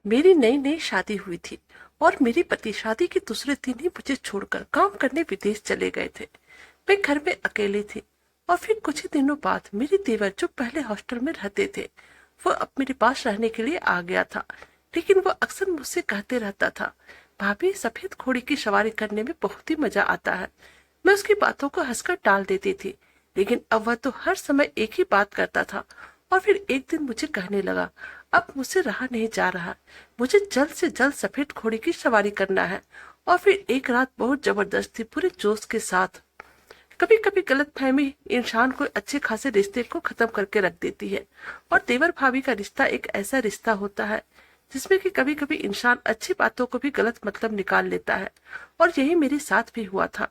मेरी नई नई शादी हुई थी और मेरे पति शादी के दूसरे दिन ही मुझे छोड़कर काम करने विदेश चले गए थे। मैं घर में अकेली थी और फिर कुछ ही दिनों बाद मेरे देवर जो पहले हॉस्टल में रहते थे वो अब मेरे पास रहने के लिए आ गया था। लेकिन वो अक्सर मुझसे कहते रहता था, भाभी सफेद घोड़ी की सवारी करने में बहुत ही मजा आता है। मैं उसकी बातों को हंसकर टाल देती थी, लेकिन अब वह तो हर समय एक ही बात करता था। और फिर एक दिन मुझे कहने लगा, अब मुझसे रहा नहीं जा रहा, मुझे जल्द से जल्द सफेद घोड़े की सवारी करना है। और फिर एक रात बहुत जबरदस्ती पूरे जोश के साथ। कभी कभी गलत फहमी इंसान को अच्छे खासे रिश्ते को खत्म करके रख देती है। और देवर भाभी का रिश्ता एक ऐसा रिश्ता होता है जिसमें कि कभी कभी इंसान अच्छी बातों को भी गलत मतलब निकाल लेता है। और यही मेरे साथ भी हुआ था।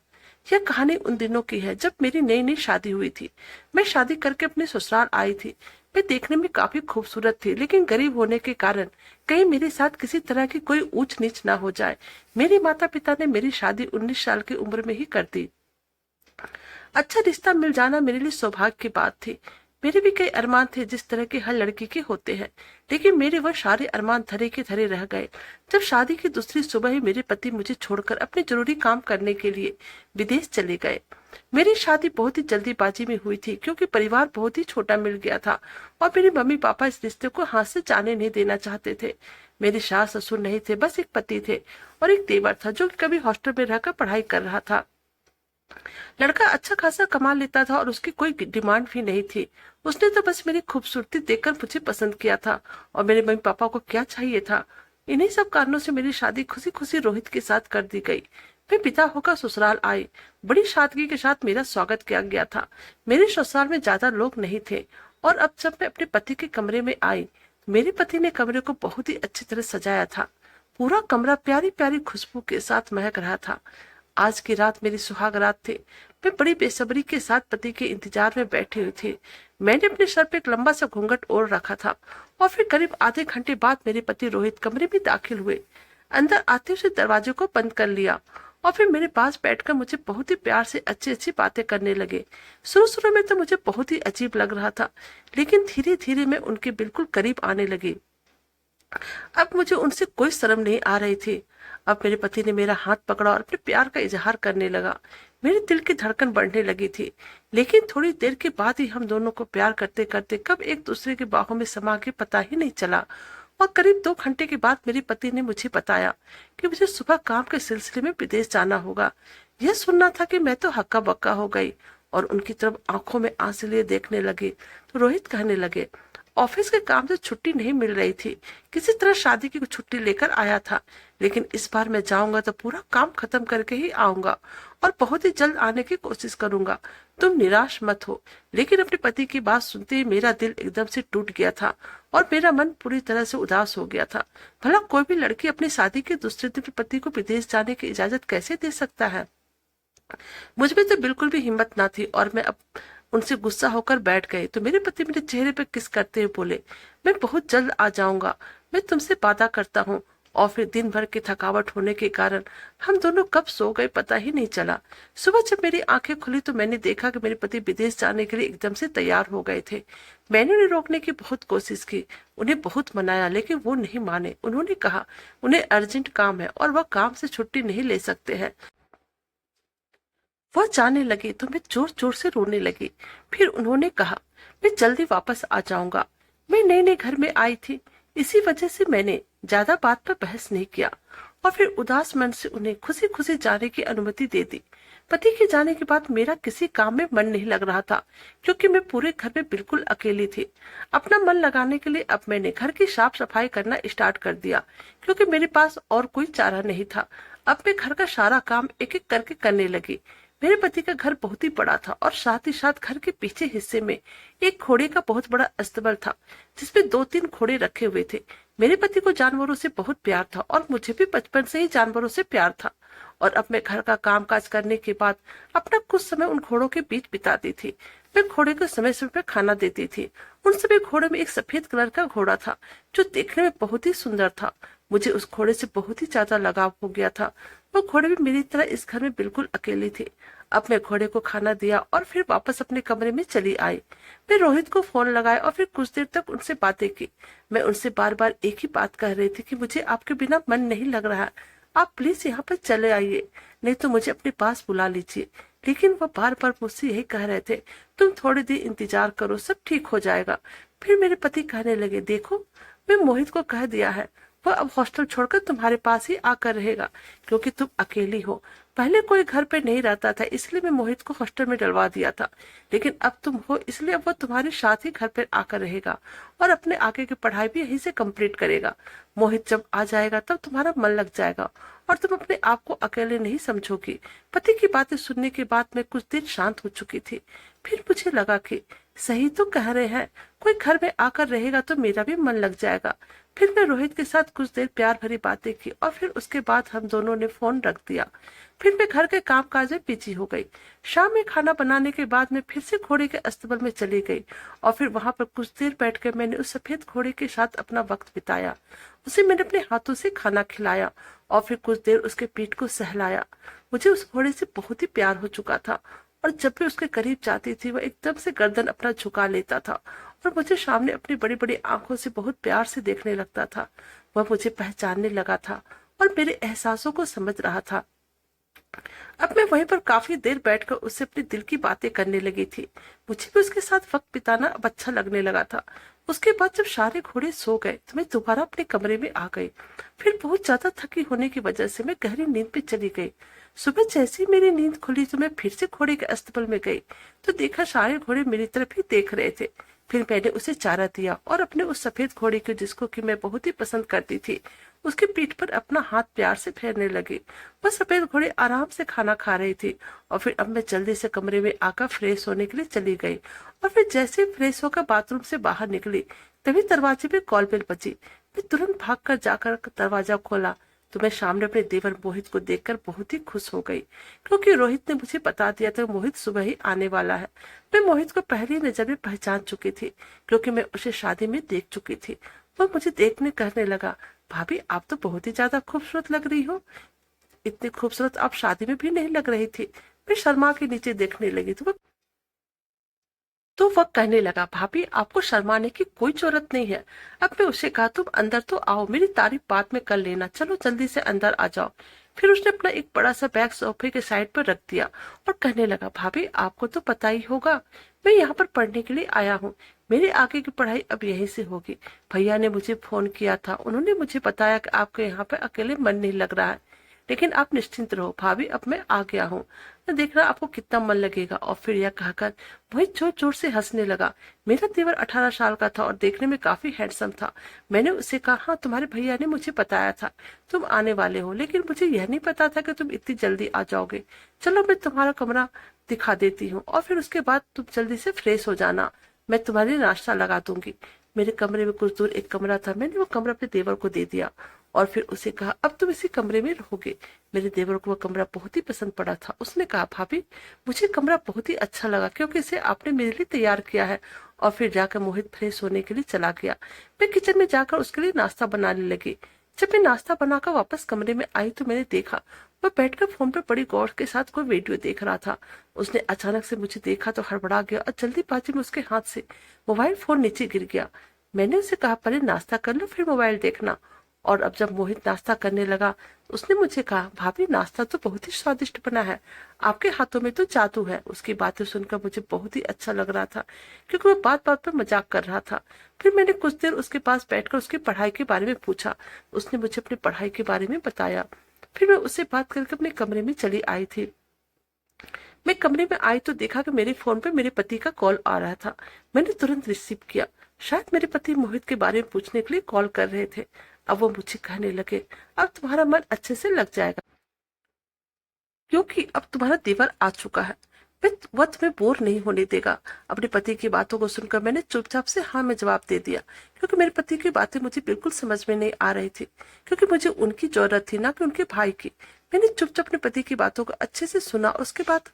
यह कहानी उन दिनों की है जब मेरी नई नई शादी हुई थी। मैं शादी करके अपने ससुराल आई थी। मैं देखने में काफी खूबसूरत थी, लेकिन गरीब होने के कारण कहीं मेरे साथ किसी तरह की कोई ऊंच नीच ना हो जाए, मेरे माता पिता ने मेरी शादी 19 साल की उम्र में ही कर दी। अच्छा रिश्ता मिल जाना मेरे लिए सौभाग्य की बात थी। मेरे भी कई अरमान थे जिस तरह के हर लड़की के होते हैं, लेकिन मेरे वह सारे अरमान धरे के धरे रह गए जब शादी की दूसरी सुबह ही मेरे पति मुझे छोड़कर अपने जरूरी काम करने के लिए विदेश चले गए। मेरी शादी बहुत ही जल्दीबाजी में हुई थी क्योंकि परिवार बहुत ही छोटा मिल गया था और मेरे मम्मी पापा इस रिश्ते को हाथ से जाने नहीं देना चाहते थे। मेरे सास ससुर नहीं थे, बस एक पति थे और एक देवर था जो कभी हॉस्टल में रहकर पढ़ाई कर रहा था। लड़का अच्छा खासा कमा लेता था और उसकी कोई डिमांड भी नहीं थी। उसने तो बस मेरी खूबसूरती देखकर मुझे पसंद किया था और मेरे मम्मी पापा को क्या चाहिए था। इन्हीं सब कारणों से मेरी शादी खुशी खुशी रोहित के साथ कर दी गई। मैं पिता होकर ससुराल आई। बड़ी सादगी के साथ मेरा स्वागत किया गया था। मेरे ससुराल में ज्यादा लोग नहीं थे और अब जब मैं अपने पति के कमरे में आई, मेरे पति ने कमरे को बहुत ही अच्छी तरह सजाया था। पूरा कमरा प्यारी प्यारी खुशबू के साथ महक रहा था। आज की रात मेरी सुहाग रात थी। मैं बड़ी बेसब्री के साथ पति के इंतजार में बैठी हुई थी। मैंने अपने सर पे एक लंबा सा घूंघट ओढ़ रखा था और फिर करीब आधे घंटे बाद मेरे पति रोहित कमरे में दाखिल हुए। अंदर आते हुए दरवाजे को बंद कर लिया और फिर मेरे पास बैठकर मुझे बहुत ही प्यार से अच्छी अच्छी बातें करने लगे। शुरू शुरू में तो मुझे बहुत ही अजीब लग रहा था, लेकिन धीरे धीरे मैं उनके बिल्कुल करीब आने लगी। अब मुझे उनसे कोई शर्म नहीं आ रही थी। अब मेरे पति ने मेरा हाथ पकड़ा और अपने प्यार का इजहार करने लगा। मेरे दिल की धड़कन बढ़ने लगी थी, लेकिन थोड़ी देर के बाद ही हम दोनों को प्यार करते करते कब एक दूसरे के बाहों में समा के पता ही नहीं चला। और करीब 2 घंटे के बाद मेरे पति ने मुझे बताया कि मुझे सुबह काम के सिलसिले में विदेश जाना होगा। यह सुनना था कि मैं तो हक्का बक्का हो गई और उनकी तरफ आंखों में आंसू लिए देखने लगी। तो रोहित कहने लगे, ऑफिस के काम से छुट्टी नहीं मिल रही थी, किसी तरह शादी की छुट्टी लेकर आया था, लेकिन इस बार मैं जाऊंगा तो पूरा काम खत्म करके ही आऊंगा और बहुत ही जल्द आने की कोशिश करूंगा। तुम निराश मत हो। लेकिन अपने पति की बात सुनते ही मेरा दिल एकदम से टूट गया था और मेरा मन पूरी तरह से उदास हो गया था। भला कोई भी लड़की अपनी शादी के दूसरे दिन पति को विदेश जाने की इजाजत कैसे दे सकता है। मुझ में तो बिल्कुल भी हिम्मत ना थी और मैं अब उनसे गुस्सा होकर बैठ गए तो मेरे पति मेरे चेहरे पर किस करते हुए बोले, मैं बहुत जल्द आ जाऊंगा, मैं तुमसे वादा करता हूँ। और फिर दिन भर की थकावट होने के कारण हम दोनों कब सो गए पता ही नहीं चला। सुबह जब मेरी आंखें खुली तो मैंने देखा कि मेरे पति विदेश जाने के लिए एकदम से तैयार हो गए थे। मैंने उन्हें रोकने की बहुत कोशिश की, उन्हें बहुत मनाया, लेकिन वो नहीं माने। उन्होंने कहा उन्हें अर्जेंट काम है और वह काम से छुट्टी नहीं ले सकते हैं। वह जाने लगे तो मैं जोर जोर से रोने लगी। फिर उन्होंने कहा, मैं जल्दी वापस आ जाऊंगा। मैं नए नए घर में आई थी, इसी वजह से मैंने ज्यादा बात पर बहस नहीं किया और फिर उदास मन से उन्हें खुशी खुशी जाने की अनुमति दे दी। पति के जाने के बाद मेरा किसी काम में मन नहीं लग रहा था क्योंकि मैं पूरे घर में बिल्कुल अकेली थी। अपना मन लगाने के लिए अब मैंने घर की साफ सफाई करना स्टार्ट कर दिया क्योंकि मेरे पास और कोई चारा नहीं था। अब मैं घर का सारा काम एक एक करके करने लगी। मेरे पति का घर बहुत ही बड़ा था और साथ ही साथ घर के पीछे हिस्से में एक घोड़े का बहुत बड़ा अस्तबल था जिसमें 2-3 घोड़े रखे हुए थे। मेरे पति को जानवरों से बहुत प्यार था और मुझे भी बचपन से ही जानवरों से प्यार था। और अब मैं घर का काम काज करने के बाद अपना कुछ समय उन घोड़ों के बीच बिताती थी। मैं घोड़े को समय समय पर खाना देती थी। उन सभी घोड़े में एक सफेद कलर का घोड़ा था जो देखने में बहुत ही सुंदर था। मुझे उस घोड़े से बहुत ही ज्यादा लगाव हो गया था। वो घोड़े भी मेरी तरह इस घर में बिल्कुल अकेली थी। अब मैं घोड़े को खाना दिया और फिर वापस अपने कमरे में चली आई। मैं रोहित को फोन लगाया और फिर कुछ देर तक उनसे बातें की। मैं उनसे बार बार एक ही बात कह रही थी कि मुझे आपके बिना मन नहीं लग रहा, आप प्लीज यहाँ पर चले आइए, नहीं तो मुझे अपने पास बुला लीजिए। लेकिन वह बार बार मुझसे यही कह रहे थे, तुम थोड़ी देर इंतजार करो, सब ठीक हो जाएगा। फिर मेरे पति कहने लगे, देखो मैं मोहित को कह दिया है, वह अब हॉस्टल छोड़कर तुम्हारे पास ही आकर रहेगा, क्योंकि तुम अकेली हो। पहले कोई घर पे नहीं रहता था, इसलिए मैं मोहित को हॉस्टल में डलवा दिया था, लेकिन अब तुम हो इसलिए अब वो तुम्हारे साथ ही घर पर आकर रहेगा और अपने आगे की पढ़ाई भी यहीं से कंप्लीट करेगा। मोहित जब आ जाएगा तब तुम्हारा मन लग जाएगा और तुम अपने आप को अकेले नहीं समझोगी। पति की बातें सुनने के बाद मैं कुछ देर शांत हो चुकी थी। फिर मुझे लगा कि सही तो कह रहे हैं, कोई घर में आकर रहेगा तो मेरा भी मन लग जाएगा। फिर मैं रोहित के साथ कुछ देर प्यार भरी बातें की और फिर उसके बाद हम दोनों ने फोन रख दिया। फिर मैं घर के काम काज में बिजी हो गई। शाम में खाना बनाने के बाद मैं फिर से घोड़े के अस्तबल में चली गई और फिर वहां पर कुछ देर बैठकर मैंने उस सफेद घोड़े के साथ अपना वक्त बिताया। उसे मैंने अपने हाथों से खाना खिलाया और फिर कुछ देर उसके पीठ को सहलाया। मुझे उस घोड़े से बहुत ही प्यार हो चुका था और जब भी उसके करीब जाती थी वह एकदम से गर्दन अपना झुका लेता था और मुझे सामने अपनी बड़ी बड़ी आंखों से बहुत प्यार से देखने लगता था। वह मुझे पहचानने लगा था और मेरे एहसासों को समझ रहा था। अब मैं वहीं पर काफी देर बैठकर उससे अपने दिल की बातें करने लगी थी। मुझे भी उसके साथ वक्त बिताना अब अच्छा लगने लगा था। उसके बाद जब सारे घोड़े सो गए तो मैं दोबारा अपने कमरे में आ गई। फिर बहुत ज्यादा थकी होने की वजह से मैं गहरी नींद पे चली गई। सुबह जैसे ही मेरी नींद खुली तो मैं फिर से घोड़े के अस्तबल में गई तो देखा सारे घोड़े मेरी तरफ ही देख रहे थे। फिर मैंने उसे चारा दिया और अपने उस सफेद घोड़े को, जिसको कि मैं बहुत ही पसंद करती थी, उसके पीठ पर अपना हाथ प्यार से फेरने लगी। वह सफेद घोड़े आराम से खाना खा रही थी और फिर अब मैं जल्दी से कमरे में आकर फ्रेश होने के लिए चली गई और फिर जैसे फ्रेश होकर बाथरूम से बाहर निकली तभी दरवाजे पे कॉल बेल बजी। मैं तुरंत भागकर जाकर दरवाजा खोला तो मैं सामने अपने देवर मोहित को देखकर बहुत ही खुश हो गई, क्योंकि रोहित ने मुझे बता दिया था मोहित सुबह ही आने वाला है। मैं मोहित को पहली नजर में पहचान चुकी थी, क्योंकि मैं उसे शादी में देख चुकी थी। वह मुझे देखने कहने लगा, भाभी आप तो बहुत ही ज्यादा खूबसूरत लग रही हो, इतनी खूबसूरत आप शादी में भी नहीं लग रही थी। मैं शर्मा के नीचे देखने लगी तो वह कहने लगा, भाभी आपको शर्माने की कोई जरूरत नहीं है। अब मैं उसे कहा, तुम अंदर तो आओ, मेरी तारीफ बाद में कर लेना, चलो जल्दी से अंदर आ जाओ। फिर उसने अपना एक बड़ा सा बैग सोफे के साइड पर रख दिया और कहने लगा, भाभी आपको तो पता ही होगा मैं यहाँ पर पढ़ने के लिए आया हूँ, मेरी आगे की पढ़ाई अब यहीं से होगी। भैया ने मुझे फोन किया था, उन्होंने मुझे बताया कि आपके यहाँ पे अकेले मन नहीं लग रहा है, लेकिन आप निश्चिंत रहो भाभी, अब मैं आ गया हूँ, मैं देख रहा आपको कितना मन लगेगा। और फिर यह कहकर वही जोर जोर से हंसने लगा। मेरा देवर 18 साल का था और देखने में काफी हैंडसम था। मैंने उससे कहा, हाँ तुम्हारे भैया ने मुझे बताया था तुम आने वाले हो, लेकिन मुझे यह नहीं पता था कि तुम इतनी जल्दी आ जाओगे। चलो मैं तुम्हारा कमरा दिखा देती हूँ और फिर उसके बाद तुम जल्दी से फ्रेश हो जाना, मैं तुम्हारे लिए नाश्ता लगा दूंगी। मेरे कमरे में कुछ दूर एक कमरा था, मैंने वो कमरा अपने देवर को दे दिया और फिर उसे कहा, अब तुम इसी कमरे में रहोगे। मेरे देवर को वह कमरा बहुत ही पसंद पड़ा था। उसने कहा, भाभी मुझे कमरा बहुत ही अच्छा लगा, क्योंकि इसे आपने मेरे लिए तैयार किया है। और फिर जाकर मोहित फ्रेश होने के लिए चला गया। मैं किचन में जाकर उसके लिए नाश्ता बनाने लगी। जब मैं नाश्ता बनाकर वापस कमरे में आई तो मैंने देखा वह बैठकर फोन पर बड़ी गौर के साथ कोई वीडियो देख रहा था। उसने अचानक से मुझे देखा तो हड़बड़ा गया और जल्दीबाजी में उसके हाथ से मोबाइल फोन नीचे गिर गया। मैंने उसे कहा, पहले नाश्ता कर लो फिर मोबाइल देखना। और अब जब मोहित नाश्ता करने लगा उसने मुझे कहा, भाभी नाश्ता तो बहुत ही स्वादिष्ट बना है, आपके हाथों में तो जादू है। उसकी बातें सुनकर मुझे बहुत ही अच्छा लग रहा था, क्योंकि वो बात बात पर मजाक कर रहा था। फिर मैंने कुछ देर उसके पास बैठकर उसकी पढ़ाई के बारे में पूछा। उसने मुझे अपनी पढ़ाई के बारे में बताया। फिर मैं उससे बात करके अपने कमरे में चली आई थी। मैं कमरे में आई तो देखा कि मेरे फोन पे मेरे पति का कॉल आ रहा था। मैंने तुरंत रिसीव किया। शायद मेरे पति मोहित के बारे में पूछने के लिए कॉल कर रहे थे। अब वो मुझे कहने लगे, अब तुम्हारा मन अच्छे से लग जाएगा, क्योंकि अब तुम्हारा देवर आ चुका है, वह तुम्हें बोर नहीं होने देगा। अपने पति की बातों को सुनकर मैंने चुपचाप से हाँ में जवाब दे दिया, क्योंकि मेरे पति की बातें मुझे बिल्कुल समझ में नहीं आ रही थी, क्योंकि मुझे उनकी जरूरत थी ना कि उनके भाई की। मैंने चुपचाप अपने पति की बातों को अच्छे से सुना और उसके बाद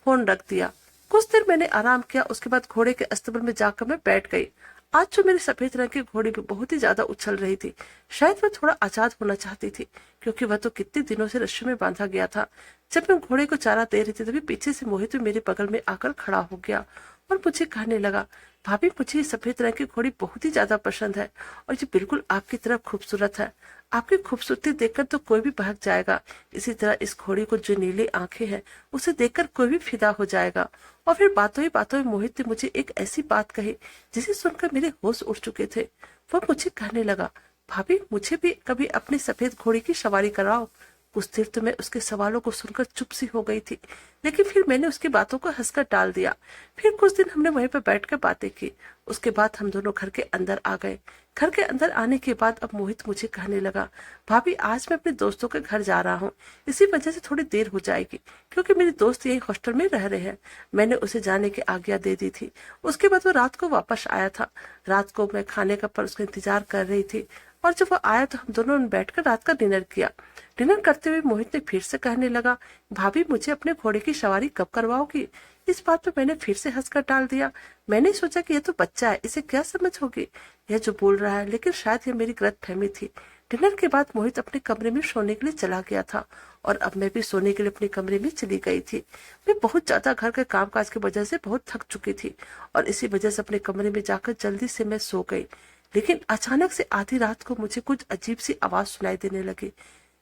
फोन रख दिया। कुछ देर मैंने आराम किया, उसके बाद घोड़े के अस्तबल में जाकर मैं बैठ गई। आज जो मेरे सफेद रंग की घोड़ी भी बहुत ही ज्यादा उछल रही थी। शायद वह थोड़ा आजाद होना चाहती थी, क्योंकि वह तो कितने दिनों से रस्सी में बांधा गया था। जब मैं घोड़े को चारा दे रही थी तभी पीछे से मोहित मेरे बगल में आकर खड़ा हो गया और मुझे कहने लगा, भाभी मुझे ये सफेद रंग की घोड़ी बहुत ही ज्यादा पसंद है और ये बिल्कुल आपकी तरह खूबसूरत है। आपकी खूबसूरती देखकर तो कोई भी बहक जाएगा। इसी तरह इस घोड़ी को जो नीली आंखें हैं उसे देखकर कोई भी फिदा हो जाएगा। और फिर बातों ही बातों में मोहित ने मुझे एक ऐसी बात कही जिसे सुनकर मेरे होश उड़ चुके थे। वो मुझे कहने लगा, भाभी मुझे भी कभी अपनी सफेद घोड़ी की सवारी कराओ। कुछ देर तो मैं उसके सवालों को सुनकर चुप सी हो गई थी, लेकिन फिर मैंने उसकी बातों को हंसकर टाल दिया। फिर कुछ दिन हमने वहीं पर बैठकर बातें की। उसके बाद हम दोनों घर के अंदर आ गए। घर के अंदर आने के बाद अब मोहित मुझे कहने लगा, भाभी आज मैं अपने दोस्तों के घर जा रहा हूँ, इसी वजह से थोड़ी देर हो जाएगी क्योंकि मेरे दोस्त यही हॉस्टल में रह रहे हैं। मैंने उसे जाने की आज्ञा दे दी थी। उसके बाद वो रात को वापस आया था। रात को मैं खाने का पर उसका इंतजार कर रही थी और जब वो आया तो हम दोनों ने बैठकर रात का डिनर किया। डिनर करते हुए मोहित ने फिर से कहने लगा, भाभी मुझे अपने घोड़े की सवारी कब करवाओगी। इस बात पे मैंने फिर से हंसकर टाल दिया। मैंने सोचा कि यह तो बच्चा है, इसे क्या समझ होगी यह जो बोल रहा है, लेकिन शायद यह मेरी गलतफहमी थी। डिनर के बाद मोहित अपने कमरे में सोने के लिए चला गया था और अब मैं भी सोने के लिए अपने कमरे में चली गई थी। मैं बहुत ज्यादा घर के कामकाज की वजह से बहुत थक चुकी थी और इसी वजह से अपने कमरे में जाकर जल्दी से मैं सो गई। लेकिन अचानक से आधी रात को मुझे कुछ अजीब सी आवाज सुनाई देने लगी,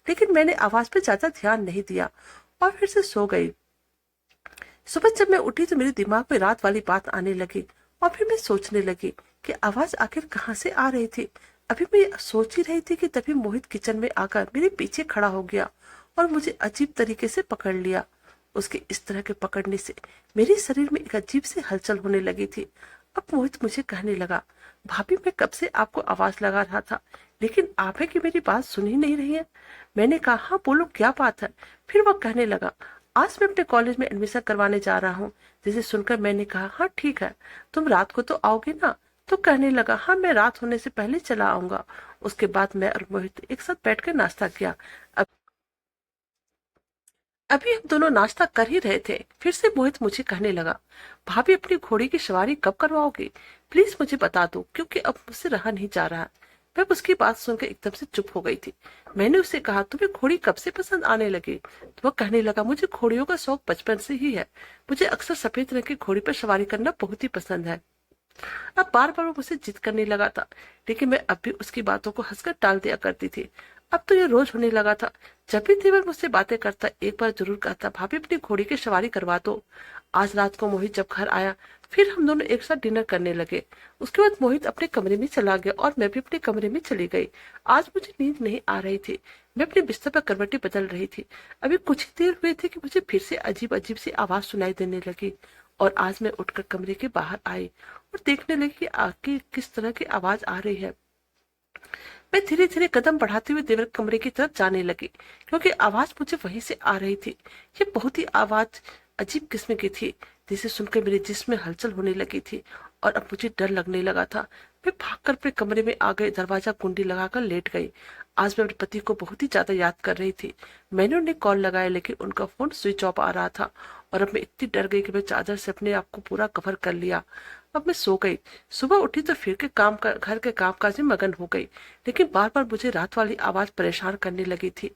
लेकिन मैंने आवाज पे ज्यादा ध्यान नहीं दिया और फिर से सो गई। सुबह जब मैं उठी तो मेरे दिमाग में रात वाली बात आने लगी और फिर मैं सोचने लगी कि आवाज आखिर कहाँ से आ रही थी। अभी मैं सोच ही रही थी कि तभी मोहित किचन में आकर मेरे पीछे खड़ा हो गया और मुझे अजीब तरीके से पकड़ लिया। उसके इस तरह के पकड़ने से मेरे शरीर में एक अजीब सी हलचल होने लगी थी। अब मोहित मुझे कहने लगा, भाभी मैं कब से आपको आवाज लगा रहा था, लेकिन आप है कि मेरी बात सुन ही नहीं रही है। मैंने कहा, हाँ बोलो क्या बात है। फिर वो कहने लगा, आज मैं अपने कॉलेज में एडमिशन करवाने जा रहा हूँ। जिसे सुनकर मैंने कहा, हाँ ठीक है, तुम रात को तो आओगे ना। तो कहने लगा, हाँ मैं रात होने से पहले चला आऊंगा। उसके बाद मैं और मोहित एक साथ बैठकर नाश्ता किया। अब अभी हम दोनों नाश्ता कर ही रहे थे, फिर से मोहित मुझे कहने लगा, भाभी अपनी घोड़ी की सवारी कब करवाओगी, प्लीज मुझे बता दो क्योंकि अब मुझसे रहा नहीं जा रहा। मैं उसकी बात सुनकर एकदम से चुप हो गई थी। मैंने उससे कहा, तुम्हें घोड़ी कब से पसंद आने लगी। तो वह कहने लगा, मुझे घोड़ियों का शौक बचपन से ही है। मुझे अक्सर सफेद रंग की घोड़ी पर सवारी करना बहुत ही पसंद है। अब बार बार वो मुझसे जिद करने लगा था, लेकिन मैं अब भी उसकी बातों को हंसकर टाल दिया करती थी। अब तो ये रोज होने लगा था। जब भी देवर मुझसे बातें करता एक बार जरूर कहता, भाभी अपनी घोड़ी की सवारी करवा दो। आज रात को मोहित जब घर आया फिर हम दोनों एक साथ डिनर करने लगे। उसके बाद मोहित अपने कमरे में चला गया और मैं भी अपने कमरे में चली गई। आज मुझे नींद नहीं आ रही थी। मैं अपने बिस्तर पर करवटें बदल रही थी। अभी कुछ ही देर हुए थे कि मुझे फिर से अजीब अजीब सी आवाज सुनाई देने लगी और आज मैं उठकर कमरे के बाहर आई और देखने लगी कि आगे किस तरह की आवाज आ रही है। मैं धीरे धीरे कदम बढ़ाते हुए देवर कमरे की तरफ जाने लगी क्योंकि आवाज मुझे वहीं से आ रही थी। ये बहुत ही आवाज अजीब किस्म की थी जिसे सुनकर मेरे जिस्म में हलचल होने लगी थी और अब मुझे डर लगने लगा था। मैं भागकर अपने कमरे में आ गई, दरवाजा कुंडी लगाकर लेट गई। आज मैं अपने पति को बहुत ही ज्यादा याद कर रही थी। मैंने उन्हें कॉल लगाया लेकिन उनका फोन स्विच ऑफ आ रहा था और अब मैं इतनी डर गई कि मैं चादर से अपने आप को पूरा कवर कर लिया। अब मैं सो गई। सुबह उठी तो फिर घर के कामकाज में मगन हो गई, लेकिन बार बार मुझे रात वाली आवाज परेशान करने लगी थी।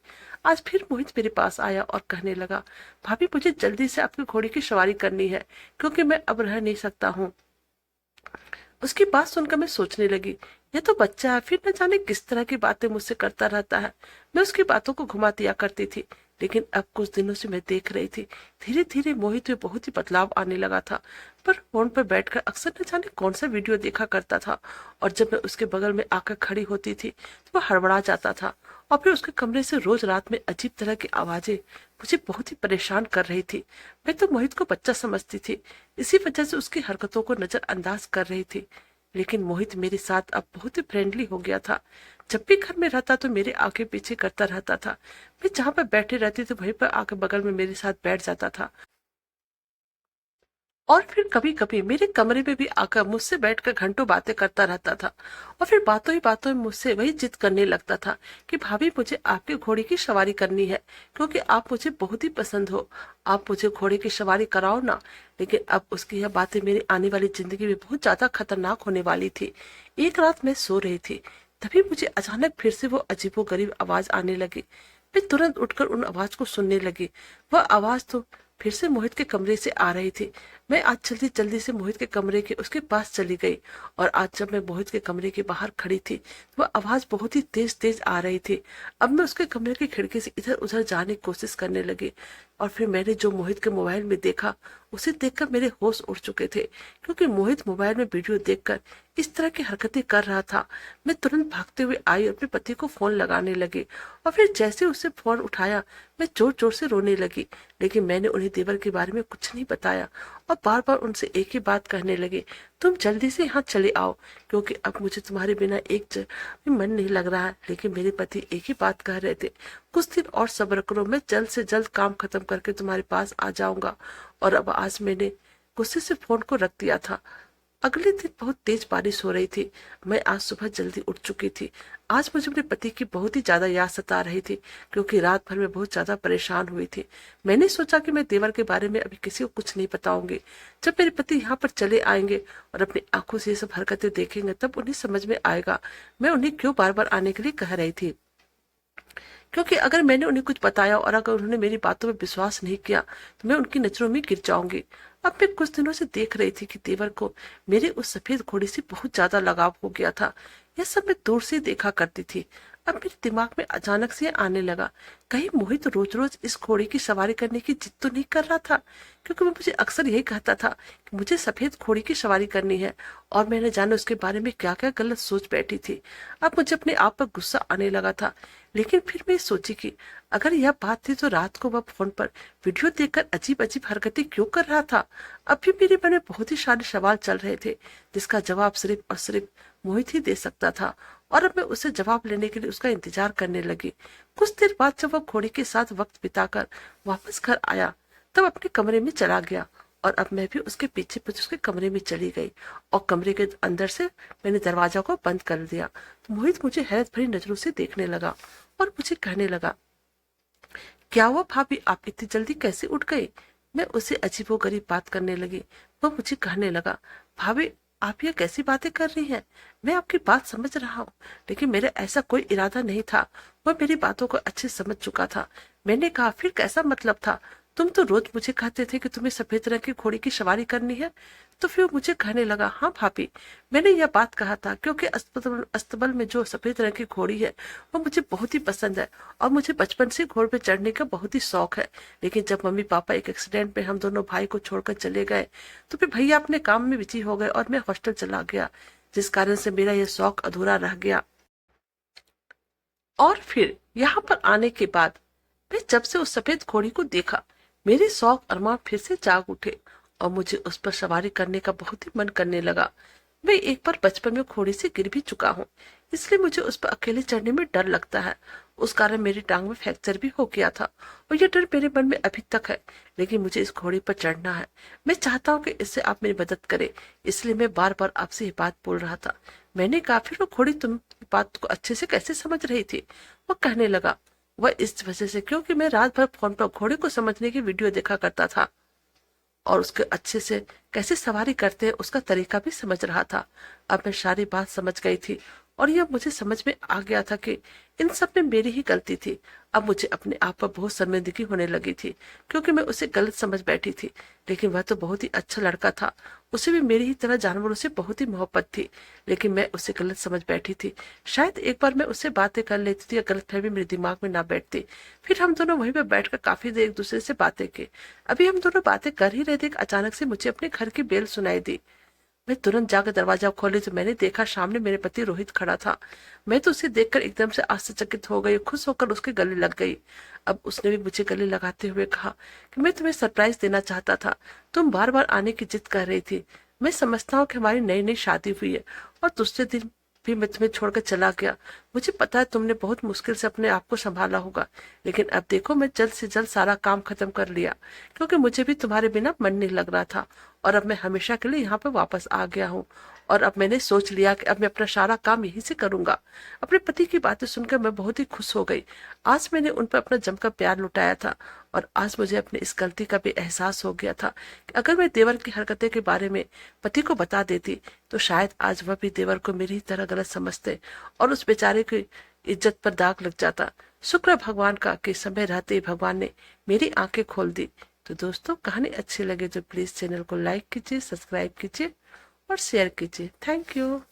आज फिर मोहित मेरे पास आया और कहने लगा, भाभी मुझे जल्दी से अपनी घोड़ी की सवारी करनी है क्योंकि मैं अब रह नहीं सकता हूँ। उसकी बात सुनकर मैं सोचने लगी, यह तो बच्चा है, फिर न जाने किस तरह की बातें मुझसे करता रहता है। मैं उसकी बातों को घुमा दिया करती थी, लेकिन अब कुछ दिनों से मैं देख रही थी धीरे धीरे मोहित में बहुत ही बदलाव आने लगा था। पर फोन पर बैठकर अक्सर न जाने कौन सा वीडियो देखा करता था और जब मैं उसके बगल में आकर खड़ी होती थी तो वह हड़बड़ा जाता था और फिर उसके कमरे से रोज रात में अजीब तरह की आवाजें मुझे बहुत ही परेशान कर रही थी। मैं तो मोहित को बच्चा समझती थी, इसी वजह से उसकी हरकतों को नजरअंदाज कर रही थी। लेकिन मोहित मेरे साथ अब बहुत ही फ्रेंडली हो गया था। जब भी घर में रहता तो मेरे आगे पीछे करता रहता था। मैं जहाँ पर बैठी रहती थी वहीं पर आकर बगल में मेरे साथ बैठ जाता था और फिर कभी कभी मेरे कमरे में भी आकर मुझसे बैठकर घंटों बातें करता रहता था और फिर बातों ही बातों में मुझसे वही जिद करने लगता था कि भाभी मुझे आपके घोड़े की सवारी करनी है क्योंकि आप मुझे बहुत ही पसंद हो। आप मुझे घोड़े की सवारी कराओ ना। लेकिन अब उसकी यह बातें मेरी आने वाली जिंदगी में बहुत ज्यादा खतरनाक होने वाली थी। एक रात मैं सो रही थी, तभी मुझे अचानक फिर से वो अजीबोगरीब आवाज आने लगी। मैं तुरंत उठकर उन आवाज को सुनने लगी। वह आवाज तो फिर से मोहित के कमरे से आ रही थी। मैं आज जल्दी जल्दी से मोहित के कमरे के उसके पास चली गई और आज जब मैं मोहित के कमरे के बाहर खड़ी थी तो वह आवाज बहुत ही तेज तेज आ रही थी। अब मैं उसके कमरे की खिड़की से इधर उधर जाने की कोशिश करने लगी और फिर मैंने जो मोहित के मोबाइल में देखा उसे देखकर मेरे होश उड़ चुके थे, क्योंकि मोहित मोबाइल में वीडियो देखकर इस तरह की हरकतें कर रहा था। मैं तुरंत भागते हुए आई और अपने पति को फोन लगाने लगी और फिर जैसे उससे फोन उठाया मैं जोर जोर से रोने लगी। लेकिन मैंने उन्हें देवर के बारे में कुछ नहीं बताया और बार बार उनसे एक ही बात कहने लगी, तुम जल्दी से यहाँ चले आओ, क्योंकि अब मुझे तुम्हारे बिना एक भी मन नहीं लग रहा है। लेकिन मेरे पति एक ही बात कह रहे थे, कुछ दिन और सब्र करो, मैं जल्द से जल्द काम खत्म करके तुम्हारे पास आ जाऊंगा। और अब आज मैंने गुस्से से फोन को रख दिया था। अगले दिन बहुत तेज बारिश हो रही थी। मैं आज सुबह जल्दी उठ चुकी थी। आज मुझे अपने पति की बहुत ही ज्यादा याद सता रही थी, क्योंकि रात भर में बहुत ज्यादा परेशान हुई थी। मैंने सोचा कि मैं देवर के बारे में अभी किसी को कुछ नहीं बताऊंगी। जब मेरे पति यहाँ पर चले आएंगे और अपनी आंखों से ये सब हरकतें देखेंगे तब उन्हें समझ में आएगा मैं उन्हें क्यों बार बार आने के लिए कह रही थी। क्योंकि अगर मैंने उन्हें कुछ बताया और अगर उन्होंने मेरी बातों में विश्वास नहीं किया तो मैं उनकी नजरों में गिर जाऊंगी। अब मैं कुछ दिनों से देख रही थी कि देवर को मेरे उस सफेद घोड़े से बहुत ज्यादा लगाव हो गया था। यह सब मैं दूर से देखा करती थी। अब मेरे दिमाग में अचानक से आने लगा, कहीं मोहित रोज रोज इस घोड़े की सवारी करने की जिद तो नहीं कर रहा था, क्योंकि वो मुझे अक्सर यही कहता था कि मुझे सफेद घोड़े की सवारी करनी है और मैंने जाने उसके बारे में क्या क्या गलत सोच बैठी थी। अब मुझे अपने आप पर गुस्सा आने लगा था। लेकिन फिर मैं सोची कि अगर यह बात थी तो रात को वह फोन पर वीडियो देखकर अजीब अजीब हरकतें क्यों कर रहा था। अब भी मेरे मन में बहुत ही सारे सवाल चल रहे थे जिसका जवाब सिर्फ और सिर्फ मोहित ही दे सकता था। और अब मैं उसे जवाब लेने के लिए उसका इंतजार करने लगी। कुछ देर बाद जब वह घोड़े के साथ वक्त बिताकर वापस घर आया तब अपने कमरे में चला गया और अब मैं भी उसके पीछे पीछे उसके कमरे में चली गई और कमरे के अंदर से मैंने दरवाजा को बंद कर दिया। तो मोहित मुझे हैरत भरी नजरों से देखने लगा और मुझे कहने लगा, क्या हुआ भाभी, आप इतनी जल्दी कैसे उठ गई। मैं उसे अजीबोगरीब बात करने लगी। वह मुझे कहने लगा, भाभी आप ये कैसी बातें कर रही हैं। मैं आपकी बात समझ रहा हूँ लेकिन मेरा ऐसा कोई इरादा नहीं था। वह मेरी बातों को अच्छे समझ चुका था। मैंने कहा, फिर कैसा मतलब था। तुम तो रोज मुझे कहते थे कि तुम्हें सफेद रंग की घोड़ी की सवारी करनी है। तो फिर मुझे कहने लगा, हाँ भाभी मैंने यह बात कहा था क्योंकि अस्तबल में जो सफेद रंग की घोड़ी है वो मुझे बहुत ही पसंद है और मुझे बचपन से घोड़े पे चढ़ने का बहुत ही शौक है। लेकिन जब मम्मी पापा एक एक्सीडेंट में हम दोनों भाई को छोड़कर चले गए तो फिर भैया अपने काम में बिजी हो गए और मैं हॉस्टल चला गया, जिस कारण से मेरा यह शौक अधूरा रह गया। और फिर यहाँ पर आने के बाद मैं जब से उस सफेद घोड़ी को देखा मेरे शौक अरमान फिर से जाग उठे और मुझे उस पर सवारी करने का बहुत ही मन करने लगा। मैं एक बार बचपन में घोड़े से गिर भी चुका हूँ, इसलिए मुझे उस पर अकेले चढ़ने में डर लगता है। उस कारण मेरी टांग में फ्रैक्चर भी हो गया था और यह डर मेरे मन में अभी तक है। लेकिन मुझे इस घोड़े पर चढ़ना है। मैं चाहता हूँ कि इससे आप मेरी मदद करें, इसलिए मैं बार बार आपसे ये बात बोल रहा था। मैंने कहा, फिर वो घोड़ी तुम बात को अच्छे से कैसे समझ रही थी। वो कहने लगा, वह इस वजह से क्योंकि मैं रात भर फोन पर घोड़े को समझने की वीडियो देखा करता था और उसके अच्छे से कैसे सवारी करते हैं उसका तरीका भी समझ रहा था। अब मैं सारी बात समझ गई थी और यह मुझे समझ में आ गया था कि इन सब में मेरी ही गलती थी। अब मुझे अपने आप पर बहुत शर्मिंदगी होने लगी थी क्योंकि मैं उसे गलत समझ बैठी थी। लेकिन वह तो बहुत ही अच्छा लड़का था, उसे भी मेरी ही तरह जानवरों से बहुत ही मोहब्बत थी। लेकिन मैं उसे गलत समझ बैठी थी। शायद एक बार मैं उससे बातें कर लेती थी या गलतफहमी मेरे दिमाग में ना बैठती। फिर हम दोनों वहीं पर बैठकर काफी देर एक दूसरे से बातें की। अभी हम दोनों बातें कर ही रहे थे कि अचानक से मुझे अपने घर की बेल सुनाई दी। मैं तुरंत जाकर दरवाजा खोली तो मैंने देखा सामने मेरे पति रोहित खड़ा था। मैं तो उसे देखकर एकदम से आश्चर्यचकित हो गई, खुश होकर उसके गले लग गई। अब उसने भी मुझे गले लगाते हुए कहा कि मैं तुम्हें सरप्राइज देना चाहता था, तुम बार बार आने की जिद कर रही थी। मैं समझता हूँ कि हमारी नई नई शादी हुई है और दूसरे दिन भी मैं तुम्हें छोड़कर चला गया। मुझे पता है तुमने बहुत मुश्किल से अपने आप को संभाला होगा, लेकिन अब देखो मैं जल्द से जल्द सारा काम खत्म कर लिया क्योंकि मुझे भी तुम्हारे बिना मन नहीं लग रहा था और अब मैं हमेशा के लिए यहाँ पे वापस आ गया हूँ। और अब मैंने सोच लिया कि अब मैं अपना सारा काम यहीं से करूंगा। अपने पति की बातें सुनकर मैं बहुत ही खुश हो गई। आज मैंने उन पर अपना जमकर प्यार लुटाया था और आज मुझे अपनी इस गलती का भी एहसास हो गया था कि अगर मैं देवर की हरकतें के बारे में पति को बता देती तो शायद आज वह भी देवर को मेरी ही तरह गलत समझते और उस बेचारे की इज्जत पर दाग लग जाता। शुक्र भगवान का कि समय रहते ही भगवान ने मेरी आंखें खोल दी। तो दोस्तों, कहानी अच्छी लगे तो प्लीज चैनल को लाइक कीजिए, सब्सक्राइब कीजिए और शेयर कीजिए। Thank you.